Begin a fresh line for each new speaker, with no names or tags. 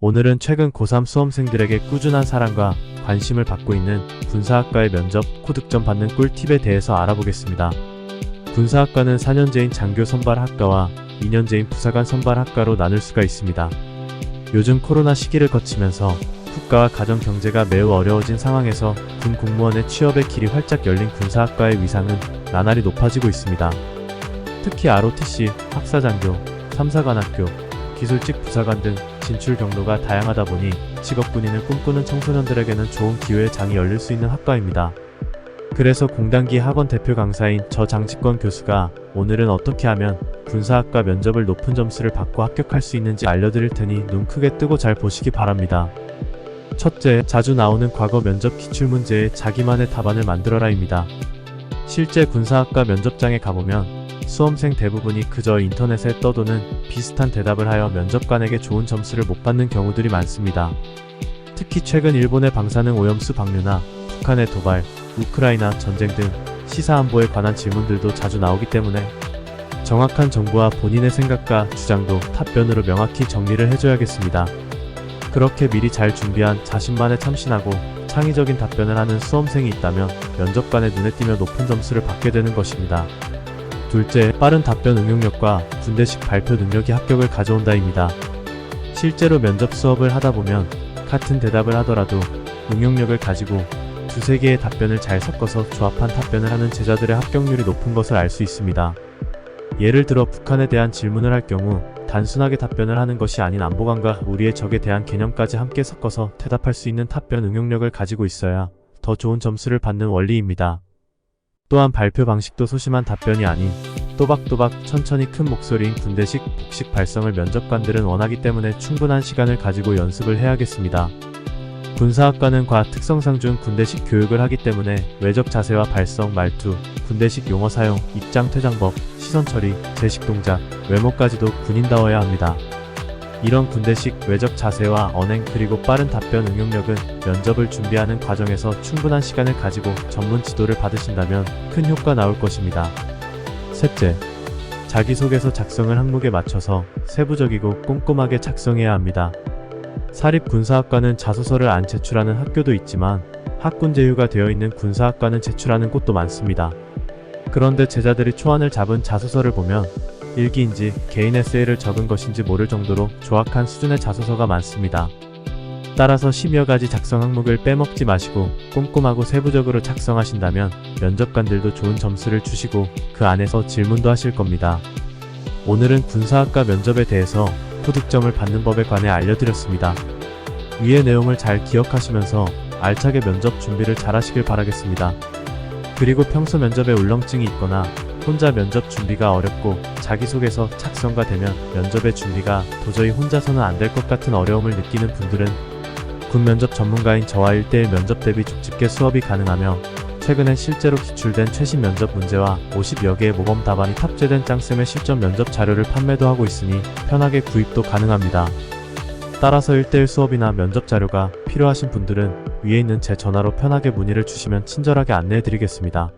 오늘은 최근 고3 수험생들에게 꾸준한 사랑과 관심을 받고 있는 군사학과의 면접 코득점 받는 꿀팁에 대해서 알아보겠습니다. 군사학과는 4년제인 장교 선발학과와 2년제인 부사관 선발학과로 나눌 수가 있습니다. 요즘 코로나 시기를 거치면서 국가와 가정 경제가 매우 어려워진 상황에서 군 공무원의 취업의 길이 활짝 열린 군사학과의 위상은 나날이 높아지고 있습니다. 특히 ROTC, 학사장교, 삼사관학교, 기술직 부사관 등 진출 경로가 다양하다 보니 직업군인을 꿈꾸는 청소년들에게는 좋은 기회의 장이 열릴 수 있는 학과입니다. 그래서 공단기 학원 대표 강사인 저 장직권 교수가 오늘은 어떻게 하면 군사학과 면접을 높은 점수를 받고 합격할 수 있는지 알려드릴 테니 눈 크게 뜨고 잘 보시기 바랍니다. 첫째, 자주 나오는 과거 면접 기출문제에 자기만의 답안을 만들어라입니다. 실제 군사학과 면접장에 가보면 수험생 대부분이 그저 인터넷에 떠도는 비슷한 대답을 하여 면접관에게 좋은 점수를 못 받는 경우들이 많습니다. 특히 최근 일본의 방사능 오염수 방류나 북한의 도발, 우크라이나 전쟁 등 시사안보에 관한 질문들도 자주 나오기 때문에 정확한 정보와 본인의 생각과 주장도 답변으로 명확히 정리를 해줘야겠습니다. 그렇게 미리 잘 준비한 자신만의 참신하고 창의적인 답변을 하는 수험생이 있다면 면접관의 눈에 띄며 높은 점수를 받게 되는 것입니다. 둘째, 빠른 답변 응용력과 군대식 발표 능력이 합격을 가져온다입니다. 실제로 면접 수업을 하다보면 같은 대답을 하더라도 응용력을 가지고 두세 개의 답변을 잘 섞어서 조합한 답변을 하는 제자들의 합격률이 높은 것을 알 수 있습니다. 예를 들어 북한에 대한 질문을 할 경우 단순하게 답변을 하는 것이 아닌 안보관과 우리의 적에 대한 개념까지 함께 섞어서 대답할 수 있는 답변 응용력을 가지고 있어야 더 좋은 점수를 받는 원리입니다. 또한 발표 방식도 소심한 답변이 아닌 또박또박 천천히 큰 목소리인 군대식, 복식 발성을 면접관들은 원하기 때문에 충분한 시간을 가지고 연습을 해야겠습니다. 군사학과는 과 특성상 준 군대식 교육을 하기 때문에 외적 자세와 발성, 말투, 군대식 용어 사용, 입장 퇴장법, 시선 처리, 제식 동작, 외모까지도 군인다워야 합니다. 이런 군대식 외적 자세와 언행 그리고 빠른 답변 응용력은 면접을 준비하는 과정에서 충분한 시간을 가지고 전문 지도를 받으신다면 큰 효과 나올 것입니다. 셋째, 자기소개서 작성을 항목에 맞춰서 세부적이고 꼼꼼하게 작성해야 합니다. 사립군사학과는 자소서를 안 제출하는 학교도 있지만 학군 제휴가 되어 있는 군사학과는 제출하는 곳도 많습니다. 그런데 제자들이 초안을 잡은 자소서를 보면 일기인지 개인 에세이를 적은 것인지 모를 정도로 조악한 수준의 자소서가 많습니다. 따라서 10여 가지 작성 항목을 빼먹지 마시고 꼼꼼하고 세부적으로 작성하신다면 면접관들도 좋은 점수를 주시고 그 안에서 질문도 하실 겁니다. 오늘은 군사학과 면접에 대해서 코득점을 받는 법에 관해 알려드렸습니다. 위의 내용을 잘 기억하시면서 알차게 면접 준비를 잘 하시길 바라겠습니다. 그리고 평소 면접에 울렁증이 있거나 혼자 면접 준비가 어렵고 자기소개서 작성가 되면 면접의 준비가 도저히 혼자서는 안 될 것 같은 어려움을 느끼는 분들은 군 면접 전문가인 저와 1:1 면접 대비 족집게 수업이 가능하며 최근에 실제로 기출된 최신 면접 문제와 50여 개의 모범 답안이 탑재된 짱쌤의 실전 면접 자료를 판매도 하고 있으니 편하게 구입도 가능합니다. 따라서 1:1 수업이나 면접 자료가 필요하신 분들은 위에 있는 제 전화로 편하게 문의를 주시면 친절하게 안내해드리겠습니다.